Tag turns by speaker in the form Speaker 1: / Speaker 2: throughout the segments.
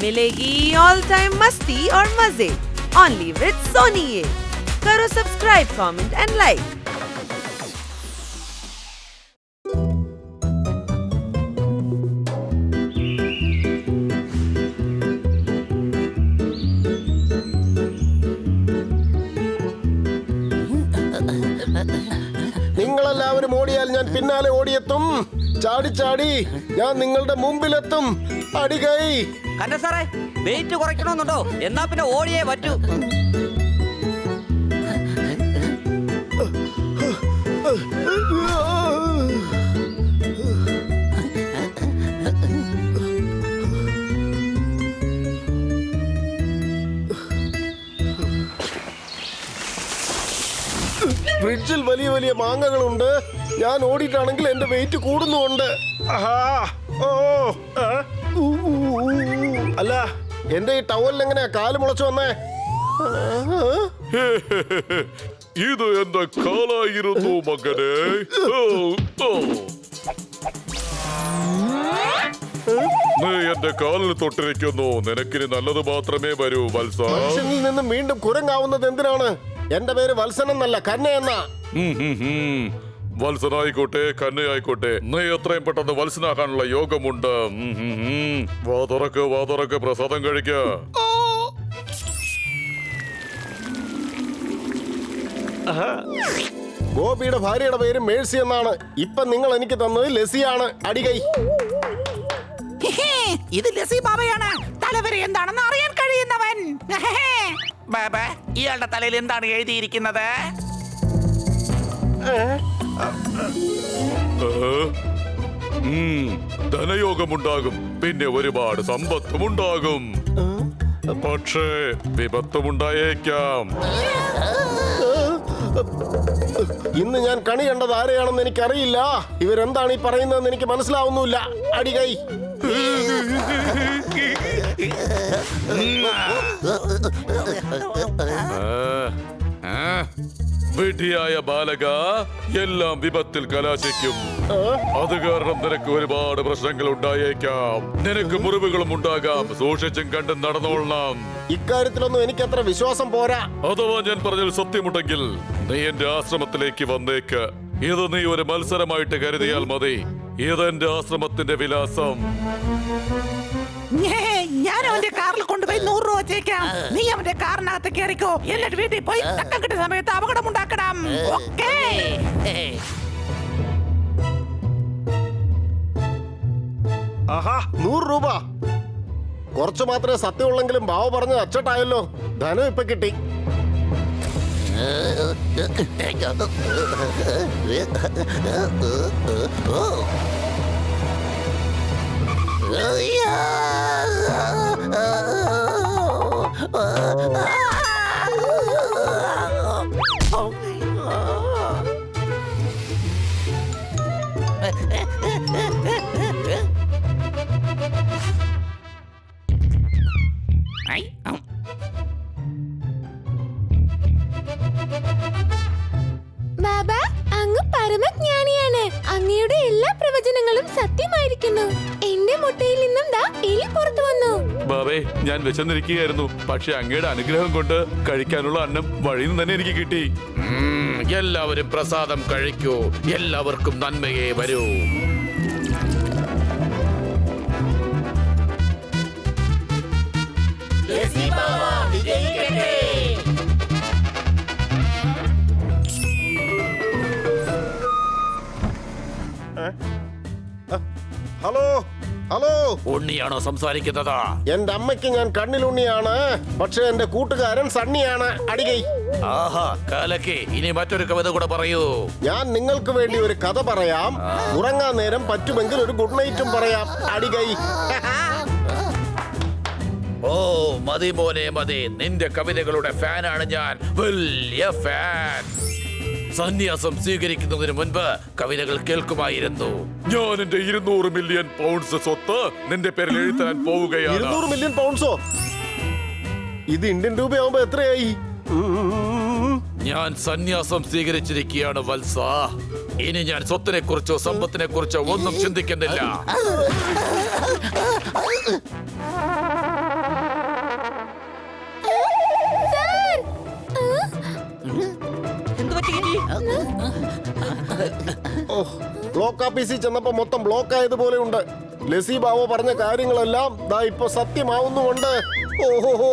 Speaker 1: मिलेगी all time मस्ती और मजे ओनली विद सोनी ये। करो सब्सक्राइब, कमेंट एंड लाइक।
Speaker 2: നിങ്ങളെല്ലാവരും ഓടിയാൽ ഞാൻ പിന്നാലെ ഓടിയെത്തും. ചാടി ചാടി ഞാൻ നിങ്ങളുടെ മുമ്പിലെത്തും. അടികൈ
Speaker 3: കണ്ട സാറേ, വെയിറ്റ് കുറയ്ക്കണമെന്നുണ്ടോ? എന്നാ പിന്നെ ഓടിയേ പറ്റൂ.
Speaker 2: ഫ്രിഡ്ജിൽ വലിയ വലിയ മാങ്ങകളുണ്ട്. ഞാൻ ഓടിയിട്ടാണെങ്കിൽ എന്റെ വെയിറ്റ് കൂടുന്നുണ്ട്. അല്ല, എന്റെ ഈ ടവലിൽ എങ്ങനെയാ കാല് മുളച്ചു വന്നേ?
Speaker 4: ഇത് എന്റെ കാലായിരുന്നു മകനെ. നീ എന്റെ കാലിൽ തൊട്ടിരിക്കുന്നു. നിനക്കിനി നല്ലത് മാത്രമേ വരൂ വത്സ.
Speaker 2: മനുഷ്യനിൽ നിന്നും വീണ്ടും കുരങ്ങാവുന്നത് എന്തിനാണ്? എന്റെ പേര് വത്സൻ എന്നല്ല, കന്നയെന്ന.
Speaker 4: വത്സനായിക്കോട്ടെ, കന്നയായിക്കോട്ടെ, നീ എത്രയും പെട്ടെന്ന് വത്സനാകാനുള്ള യോഗമുണ്ട്. വാതുറക്ക് പ്രസാദം കഴിക്ക.
Speaker 2: ഗോപിയുടെ ഭാര്യയുടെ പേര് മേഴ്സി എന്നാണ്. ഇപ്പൊ നിങ്ങൾ എനിക്ക് തന്നത് ലസിയാണ്. അടികൈ.
Speaker 5: ഇത് ലസി ബാബയാണ്, തലവരെ എന്താണെന്ന് അറിയാൻ കഴിയുന്നവൻ. ബാബ, ഇയാളുടെ തലയിൽ എന്താണ് എഴുതിയിരിക്കുന്നത്?
Speaker 4: ധനയോഗമുണ്ടാകും, പിന്നെ ഒരുപാട് സമ്പത്തുമുണ്ടാകും. പക്ഷേ വിപത്തുമുണ്ടായേക്കാം.
Speaker 2: ഇന്ന് ഞാൻ കണി കണ്ടത് ആരെയാണെന്ന് എനിക്കറിയില്ല. ഇവരെന്താണ് ഈ പറയുന്നതെന്ന് എനിക്ക് മനസ്സിലാവുന്നില്ല. അടികൈ.
Speaker 4: വിധിയായ ബാലക, എല്ലാം വിപത്തിൽ കലാശിക്കും. അത് കാരണം നിനക്ക് ഒരുപാട് പ്രശ്നങ്ങൾ ഉണ്ടായേക്കാം. നിനക്ക് മുറിവുകളും ഉണ്ടാകാം. സൂക്ഷിച്ചും കണ്ടും നടന്നോളണം.
Speaker 2: ഇക്കാര്യത്തിലൊന്നും എനിക്ക് അത്ര വിശ്വാസം പോരാ.
Speaker 4: അഥവാ ഞാൻ പറഞ്ഞാൽ സത്യമുണ്ടെങ്കിൽ നീ എന്റെ ആശ്രമത്തിലേക്ക് വന്നേക്ക്. ഇത് നീ ഒരു മത്സരമായിട്ട് കരുതിയാൽ മതി. ഇതെന്റെ ആശ്രമത്തിന്റെ വിലാസം.
Speaker 5: ഞാൻ അവന്റെ കാറിൽ കൊണ്ടുപോയി 100 രൂപ വെച്ചേക്കാം. നീ അവന്റെ കാറിനകത്ത് കയറിക്കോ. എന്നിട്ട് വീട്ടിൽ പോയി തക്കം കിട്ടിയ സമയത്ത് അപകടം ഉണ്ടാക്കണം. ഓക്കേ?
Speaker 2: 100 രൂപ കുറച്ച് മാത്രമേ സത്യമുള്ളെങ്കിലും ബാവ പറഞ്ഞത് അച്ചട്ടായല്ലോ. ധനം ഇപ്പൊ കിട്ടി.
Speaker 6: ബാബ, അങ്ങ് പരമജ്ഞാനിയാണ്. അങ്ങയുടെ എല്ലാ പ്രവചനങ്ങളും സത്യമായിരിക്കുന്നു. എന്റെ മുട്ടയിൽ നിന്നും ദാ എലി പുറത്തു വന്നു.
Speaker 4: ബാബേ, ഞാൻ വിശന്നിരിക്കുകയായിരുന്നു. പക്ഷെ അങ്ങയുടെ അനുഗ്രഹം കൊണ്ട് കഴിക്കാനുള്ള അന്നം വഴിയിൽ നിന്ന് തന്നെ എനിക്ക് കിട്ടി.
Speaker 7: എല്ലാവരും പ്രസാദം കഴിക്കൂ. എല്ലാവർക്കും നന്മയെ വരൂ.
Speaker 2: ഹലോ ഹലോ,
Speaker 7: ഉണ്ണിയാണോ സംസാരിക്കുന്നത്?
Speaker 2: എന്റെ അമ്മയ്ക്ക് ഞാൻ കണ്ണിലുണ്ണിയാണ്. പക്ഷെ എന്റെ കൂട്ടുകാരൻ സണ്ണിയാണ്. അടികൈ.
Speaker 7: ആഹാ, കാലക്കി. ഇനി മറ്റൊരു കവിത കൂടെ പറയൂ.
Speaker 2: ഞാൻ നിങ്ങൾക്ക് വേണ്ടി ഒരു കഥ പറയാം. ഉറങ്ങാൻ നേരം പറ്റുമെങ്കിൽ ഒരു ഗുഡ് നൈറ്റും പറയാം. അടികൈ.
Speaker 7: ഓ മതി മോനെ മതി. നിന്റെ കവിതകളുടെ ഫാനാണ് ഞാൻ. വലിയ ഫാൻ. സന്യാസം സ്വീകരിക്കുന്നതിന് മുൻപ് കവിതകൾ കേൾക്കുമായിരുന്നു.
Speaker 4: ഞാൻ എന്റെ 200 മില്യൺ പൗണ്ട്സ് സ്വത്ത് നിന്റെ പേരിൽ എഴുതാൻ പോവുകയാണ്.
Speaker 2: 200 മില്യൺ പൗണ്ട്സോ? ഇത് ഇന്ത്യൻ രൂപയാവുമ്പോ എത്രയായി?
Speaker 7: ഞാൻ സന്യാസം സ്വീകരിച്ചിരിക്കുകയാണ് വത്സ. ഇനി ഞാൻ സ്വത്തിനെ കുറിച്ചോ സമ്പത്തിനെ കുറിച്ചോ ഒന്നും ചിന്തിക്കുന്നില്ല.
Speaker 2: ഓ, ബ്ലോക്ക് ഓഫീസിൽ ചെന്നപ്പോ മൊത്തം ബ്ലോക്ക് ആയതുപോലെ ഉണ്ട്. ലസി ബാവ പറഞ്ഞ കാര്യങ്ങളെല്ലാം ദാ ഇപ്പൊ സത്യമാവുന്നുമുണ്ട്. ഓഹോ,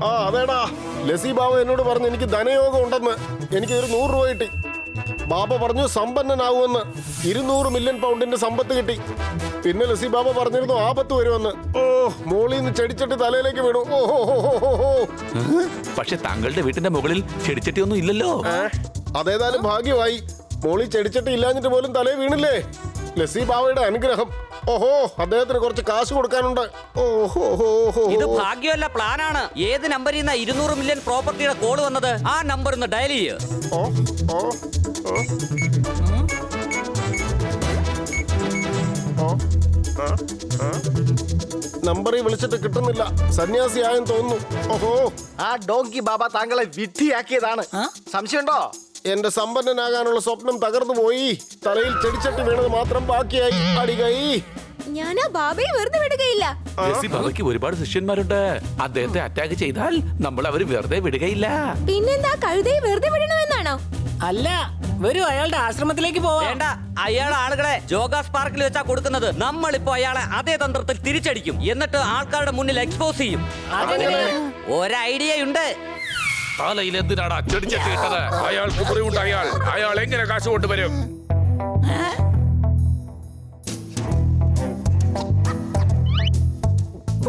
Speaker 2: ആ അതേടാ, ലസി ബാവ എന്നോട് പറഞ്ഞു എനിക്ക് ധനയോഗം ഉണ്ടെന്ന്. എനിക്ക് ഒരു 100 രൂപ കിട്ടി. ബാബ പറഞ്ഞു സമ്പന്നനാവുമെന്ന്. 200 മില്യൺ പൗണ്ടിന്റെ സമ്പത്ത് കിട്ടി. പിന്നെ ലസി ബാബ പറഞ്ഞിരുന്നു ആപത്ത് വരുമെന്ന്. ഓ, മോളിന്ന് ചെടിച്ചട്ടി തലയിലേക്ക് വീണു. ഓഹോ,
Speaker 7: പക്ഷെ താങ്കളുടെ വീട്ടിന്റെ മുകളിൽ ചെടിച്ചട്ടിയൊന്നും ഇല്ലല്ലോ.
Speaker 2: അതേതായാലും ഭാഗ്യമായി. മോളി ചെടിച്ചട്ടി ഇല്ലാഞ്ഞിട്ട് പോലും തലയിൽ വീണില്ലേ. ലസി ബാവയുടെ അനുഗ്രഹം. ഓഹോ, അദ്ദേഹത്തിന് കുറച്ച് കാശ് കൊടുക്കാനുണ്ട്.
Speaker 3: ഇത് ഭാഗ്യമല്ല, പ്ലാനാണ്. ഏത് നമ്പറിൽ നിന്നാ 200 മില്യൺ പ്രോപ്പർട്ടിയുടെ കോള് വന്നത്? ആ നമ്പർ ഒന്ന് ഡയൽ ചെയ്യ്.
Speaker 2: നമ്പറിൽ വിളിച്ചിട്ട് കിട്ടുന്നില്ല. സന്യാസിയായെന്ന് തോന്നുന്നു. ഓഹോ,
Speaker 8: ആ ഡോങ്കി ബാബ താങ്കളെ വിഡ്ഢിയാക്കിയതാണ്. സംശയമുണ്ടോ?
Speaker 2: എന്റെ സമ്പന്നനാകാനുള്ള സ്വപ്നം തകർന്നു പോയി. തലയിൽ ചെടിച്ചട്ടി വീണത് മാത്രം ബാക്കിയായി. അടികൈ.
Speaker 6: ഞാൻ ആ ബാബയെ വെറുതെ വിടുകയില്ല.
Speaker 7: ലസി ബാബയ്ക്ക് ഒരുപാട് ശിഷ്യന്മാരുണ്ട്. അദ്ദേഹത്തെ അറ്റാക്ക് ചെയ്താൽ നമ്മൾ അവര് വെറുതെ വിടുകയില്ല.
Speaker 6: പിന്നെന്താ, കഴുതയെ വെറുതെ വിടണമെന്നാണോ?
Speaker 5: അല്ല, വരൂ അയാളുടെ ആശ്രമത്തിലേക്ക് പോവാം.
Speaker 3: വേണ്ട, അയാൾ ആളുകളെ ജോഗാസ് പാർക്കിൽ വെച്ചാ കൊടുക്കുന്നത്. നമ്മളിപ്പോ അയാളെ അതേ തന്ത്രത്തിൽ തിരിച്ചടിക്കും. എന്നിട്ട് ആൾക്കാരുടെ മുന്നിൽ എക്സ്പോസ് ചെയ്യും. ഒരു ഐഡിയ ഉണ്ട്.
Speaker 7: തലയിൽ എന്തിനാണ് ചെടിച്ചട്ടി ഇട്ടത്? അയാൾക്ക് മുറിവുണ്ടായാൽ അയാൾ എങ്ങനെ കാശ് കൊണ്ടുവരും?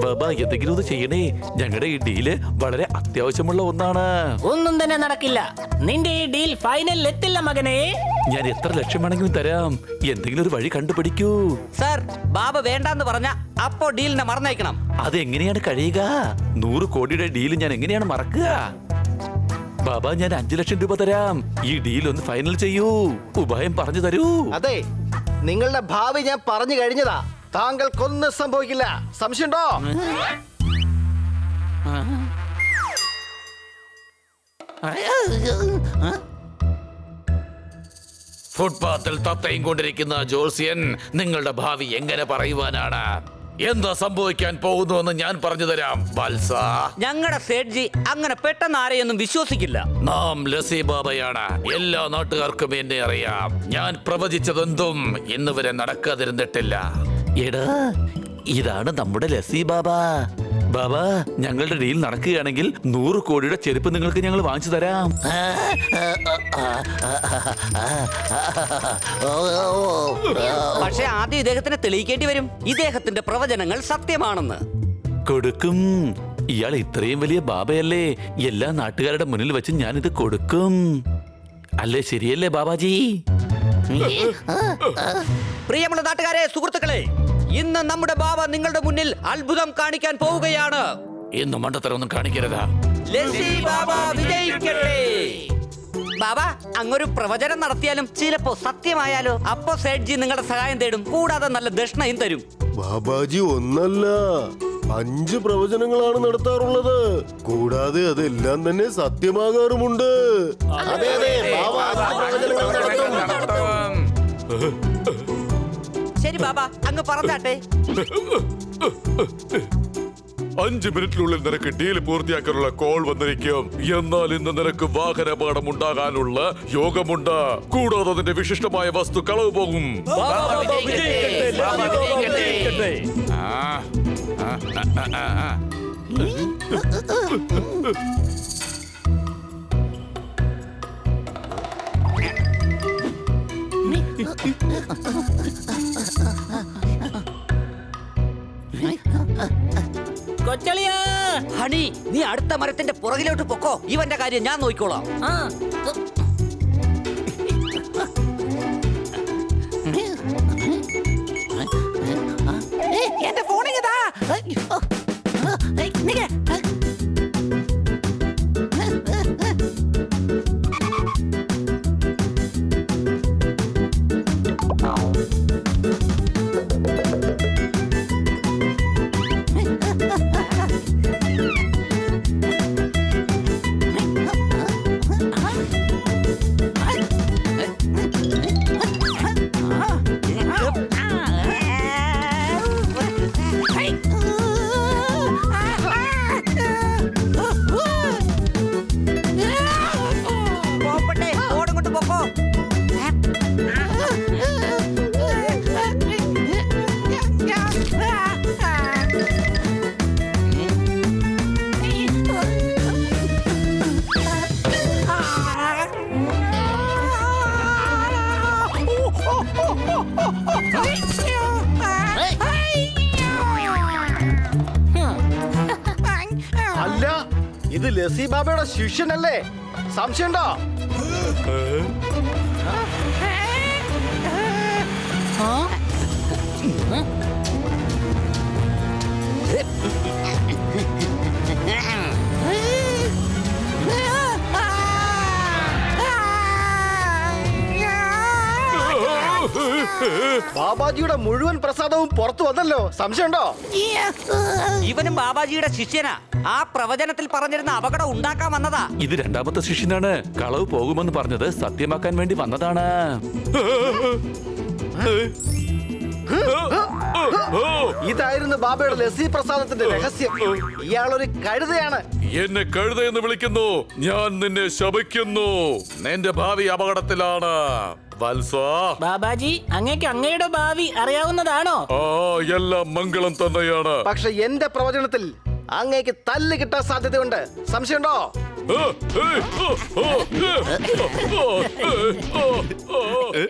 Speaker 7: ബാബ, എന്തെങ്കിലും ഒന്ന് ചെയ്യണേ. ഞങ്ങളുടെ ഈ ഡീല് വളരെ അത്യാവശ്യമുള്ള ഒന്നാണ്.
Speaker 5: ഒന്നും തന്നെ നടക്കില്ല. നിന്റെ ഈ ഡീൽ ഫൈനലിൽ എത്തില്ല മകനെ.
Speaker 7: ഞാൻ എത്ര ലക്ഷം വേണമെങ്കിലും തരാം. എന്തെങ്കിലും ഒരു വഴി കണ്ടുപിടിക്കൂ.
Speaker 3: സർ, ബാബ വേണ്ടാന്ന് പറഞ്ഞ അപ്പോ ഡീലിനെ മറന്നേക്കണം.
Speaker 7: അതെങ്ങനെയാണ് കഴിയുക? 100 കോടിയുടെ ഡീല് ഞാൻ എങ്ങനെയാണ് മറക്കുക? ബാബ, ഞാൻ 5 ലക്ഷം രൂപ തരാം. ഈ ഡീൽ ഒന്ന് ഫൈനൽ ചെയ്യൂ. ഉപായം പറഞ്ഞു തരൂ.
Speaker 8: അതെ, നിങ്ങളുടെ ഭാവി ഞാൻ പറഞ്ഞു കഴിഞ്ഞതാ. താങ്കൾക്കൊന്നും സംഭവിക്കില്ല. സംശയമുണ്ടോ?
Speaker 7: ഫുട്പാത്തിൽ തത്തയും കൊണ്ടിരിക്കുന്ന ജോത്സ്യൻ നിങ്ങളുടെ ഭാവി എങ്ങനെ പറയുവാനാണ്? എന്താ സംഭവിക്കാൻ പോകുന്നുവെന്ന് ഞാൻ പറഞ്ഞു തരാം വത്സ.
Speaker 3: ഞങ്ങളുടെ സേഠ്ജി അങ്ങനെ പെട്ടെന്ന് ആരെയൊന്നും വിശ്വസിക്കില്ല.
Speaker 7: നാം ലസി ബാബയാണ്. എല്ലാ നാട്ടുകാർക്കും എന്നെ അറിയാം. ഞാൻ പ്രവചിച്ചതെന്തും ഇന്ന് വരെ നടക്കാതിരുന്നിട്ടില്ല. എടാ, ഇതാണ് നമ്മുടെ ലസി ബാബ. ബാബ, ഞങ്ങളുടെ ഡീൽ നടക്കുകയാണെങ്കിൽ 100 കോടിയുടെ ചെരുപ്പ് നിങ്ങൾക്ക് ഞങ്ങൾ വാങ്ങിച്ചു തരാം.
Speaker 3: പക്ഷെ ആദ്യം ഇദ്ദേഹത്തിന് തെളിയിക്കേണ്ടി വരും ഇദ്ദേഹത്തിന്റെ പ്രവചനങ്ങൾ സത്യമാണെന്ന്.
Speaker 7: കൊടുക്കും. ഇയാൾ ഇത്രയും വലിയ ബാബയല്ലേ? എല്ലാ നാട്ടുകാരുടെ മുന്നിൽ വെച്ച് ഞാനിത് കൊടുക്കും. അല്ലേ, ശരിയല്ലേ ബാബാജി?
Speaker 3: പ്രിയമുള്ള നാട്ടുകാരെ, സുഹൃത്തുക്കളെ, ഇന്ന് നമ്മുടെ ബാബ നിങ്ങളുടെ മുന്നിൽ അത്ഭുതം കാണിക്കാൻ പോവുകയാണ്.
Speaker 7: ഇന്ന് മണ്ടത്തരമൊന്നും കാണിക്കരുതാ.
Speaker 3: ലസി ബാബ വിജയിക്കട്ടെ. ബാബ, അങ്ങൊരു പ്രവചനം നടത്തിയാലും ചിലപ്പോ സത്യമായാലോ? അപ്പോ സേഠ്ജി നിങ്ങളുടെ സഹായം തേടും. കൂടാതെ നല്ല ദക്ഷിണയും തരും.
Speaker 2: ബാബാജി ഒന്നല്ല 5 പ്രവചനങ്ങളാണ് നടത്താറുള്ളത്. കൂടാതെ അതെല്ലാം തന്നെ സത്യമാകാറുമുണ്ട്. അതെ അതെ, ബാബ 5 പ്രവചനങ്ങൾ നടത്തും.
Speaker 3: ശരി ബാബ, അങ്ങ് പറഞ്ഞാട്ടെ.
Speaker 4: 5 മിനിറ്റിനുള്ളിൽ നിനക്ക് ഡീൽ പൂർത്തിയാക്കാനുള്ള കോൾ വന്നിരിക്കും. എന്നാൽ ഇന്ന് നിനക്ക് വാഹനാപകടം ഉണ്ടാകാനുള്ള യോഗമുണ്ട്. കൂടാതെ അതിന്റെ വിശിഷ്ടമായ വസ്തു കളവ് പോകും.
Speaker 5: കൊച്ചളിയാ,
Speaker 3: ഹണി, നീ അടുത്ത മരത്തിന്റെ പുറകിലോട്ട് പൊക്കോ. ഇവന്റെ കാര്യം ഞാൻ നോക്കിക്കോളാം.
Speaker 5: എന്റെ ഫോണിങ്ങതാ.
Speaker 8: ഇത് ലസി ബാബയുടെ ശിഷ്യനല്ലേ? സംശയമുണ്ടോ? ബാബാജിയുടെ മുഴുവൻ പ്രസാദവും പുറത്തു വന്നല്ലോ. സംശയമുണ്ടോ?
Speaker 3: ഇവനും ബാബാജിയുടെ ശിഷ്യനാ. ആ പ്രവചനത്തിൽ പറഞ്ഞിരുന്ന അപകടം ഉണ്ടാക്കാൻ വന്നതാ.
Speaker 7: ഇത് രണ്ടാമത്തെ ശിഷ്യനാണ്. കളവ് പോകുമെന്ന് പറഞ്ഞത് സത്യമാക്കാൻ വേണ്ടി വന്നതാണ്.
Speaker 8: ഇതായിരുന്നു ബാബയുടെ ലസി പ്രസാദത്തിന്റെ രഹസ്യം. ഇയാളൊരു കഴുതയാണ്.
Speaker 4: എന്നെ കഴുത എന്ന് വിളിക്കുന്നു. ഞാൻ നിന്നെ ശപിക്കുന്നു. നിന്റെ ഭാവി അപകടത്തിലാണ് വത്സ.
Speaker 5: ബാബാജി, അങ്ങേക്ക് അങ്ങയുടെ ഭാവി അറിയാവുന്നതാണോ?
Speaker 4: ആ, എല്ലാം മംഗളം തന്നെയാണ്.
Speaker 8: പക്ഷെ എന്റെ പ്രവചനത്തിൽ അങ്ങേക്ക് തല്ല് കിട്ടാൻ സാധ്യതയുണ്ട്. സംശയമുണ്ടോ?
Speaker 4: ആ, ഏയ്, ഓ, ഓ, ഏ, ഓ, ഏ, ഓ, ഏ.